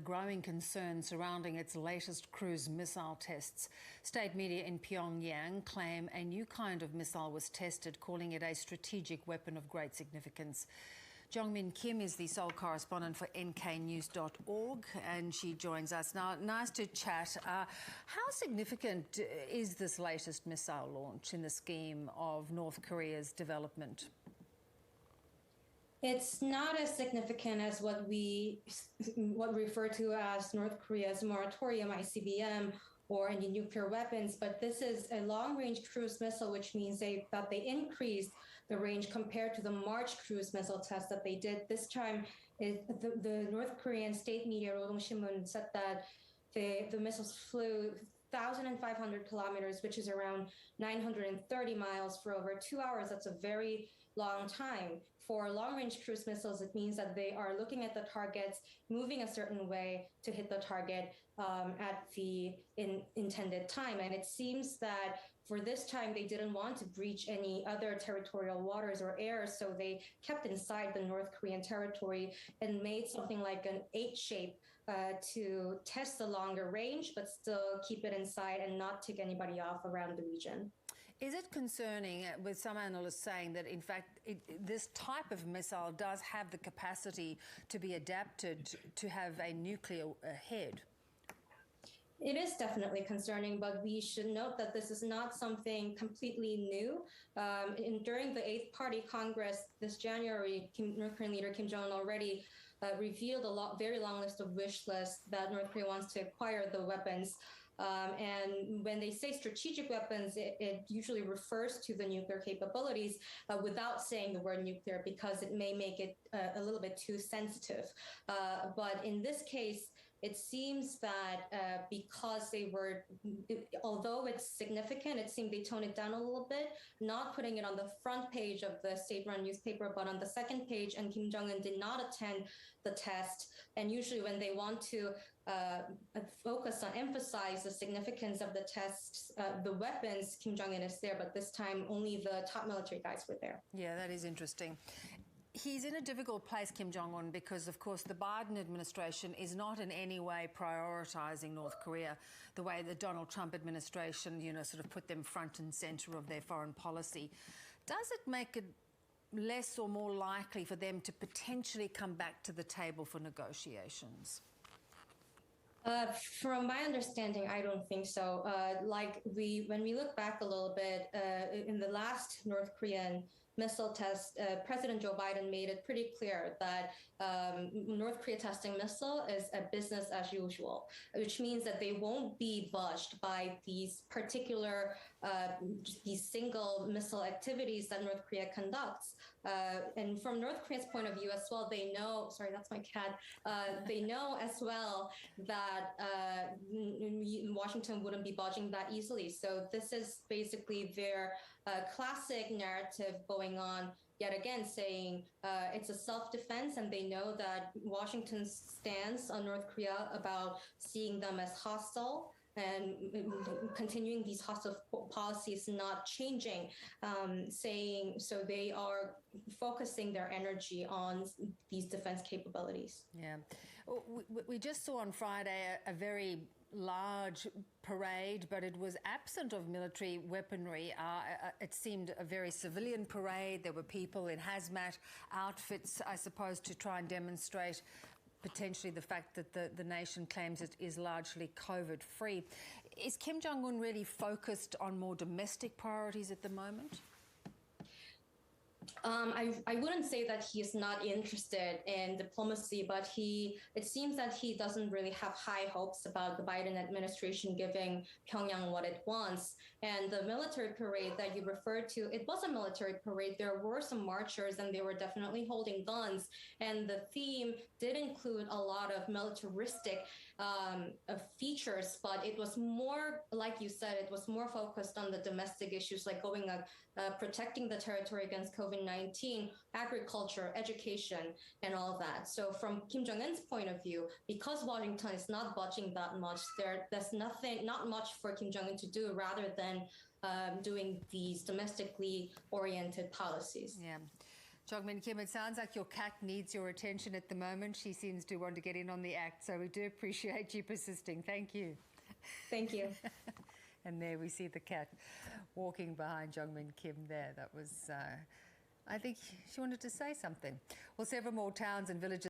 growing concern surrounding its latest cruise missile tests. State media in Pyongyang claim a new kind of missile was tested, calling it a strategic weapon of great significance. Jeongmin Kim is the sole correspondent for nknews.org, and she joins us now. Nice to chat. How significant is this latest missile launch in the scheme of North Korea's development? It's not as significant as what we refer to as North Korea's moratorium, ICBM, or any nuclear weapons, but this is a long-range cruise missile, which means that they increased the range compared to the March cruise missile test that they did. This time, the North Korean state media, Rodong Sinmun, said that the missiles flew 1,500 kilometers, which is around 930 miles for over 2 hours. That's a very long time. For long-range cruise missiles, it means that they are looking at the targets, moving a certain way to hit the target at the intended time. And it seems that for this time, they didn't want to breach any other territorial waters or air, so they kept inside the North Korean territory and made something like an H shape to test the longer range, but still keep it inside and not take anybody off around the region. Is it concerning, with some analysts saying that, in fact, this type of missile does have the capacity to be adapted to have a nuclear head? It is definitely concerning, but we should note that this is not something completely new. During the 8th Party Congress this January, North Korean leader Kim Jong-un already revealed a very long list of wish lists that North Korea wants to acquire the weapons. And when they say strategic weapons, it usually refers to the nuclear capabilities without saying the word nuclear, because it may make it a little bit too sensitive. But in this case, it seems that because although it's significant, it seemed they toned it down a little bit, not putting it on the front page of the state-run newspaper, but on the second page. And Kim Jong-un did not attend the test. And usually when they want to emphasize the significance of the tests, the weapons, Kim Jong-un is there, but this time only the top military guys were there. Yeah, that is interesting. He's in a difficult place, Kim Jong-un, because, of course, the Biden administration is not in any way prioritising North Korea the way the Donald Trump administration, sort of put them front and centre of their foreign policy. Does it make it less or more likely for them to potentially come back to the table for negotiations? From my understanding, I don't think so. When we look back a little bit, in the last North Korean missile test, President Joe Biden made it pretty clear that North Korea testing missile is a business as usual, which means that they won't be budged by these particular, these single missile activities that North Korea conducts. And from North Korea's point of view as well, they know, sorry, that's my cat, they know as well that Washington wouldn't be budging that easily. So this is basically their classic narrative going on yet again, saying it's a self-defense, and they know that Washington's stance on North Korea about seeing them as hostile and continuing these hostile policies, not changing, saying so they are focusing their energy on these defense capabilities. Yeah. We just saw on Friday a very large parade, but it was absent of military weaponry. It seemed a very civilian parade. There were people in hazmat outfits, I suppose, to try and demonstrate potentially the fact that the nation claims it is largely COVID-free. Is Kim Jong-un really focused on more domestic priorities at the moment? I wouldn't say that he is not interested in diplomacy, but it seems that he doesn't really have high hopes about the Biden administration giving Pyongyang what it wants. And the military parade that you referred to, it was a military parade. There were some marchers, and they were definitely holding guns. And the theme did include a lot of militaristic features, but it was more, like you said, it was more focused on the domestic issues, like protecting the territory against COVID-19, agriculture, education, and all that. So from Kim Jong-un's point of view, because Washington is not budging that much, there's not much for Kim Jong-un to do rather than doing these domestically oriented policies. Yeah. Jeongmin Kim, it sounds like your cat needs your attention at the moment. She seems to want to get in on the act, so we do appreciate you persisting. Thank you. Thank you. And there we see the cat walking behind Jeongmin Kim there. That was, I think she wanted to say something. Well, several more towns and villages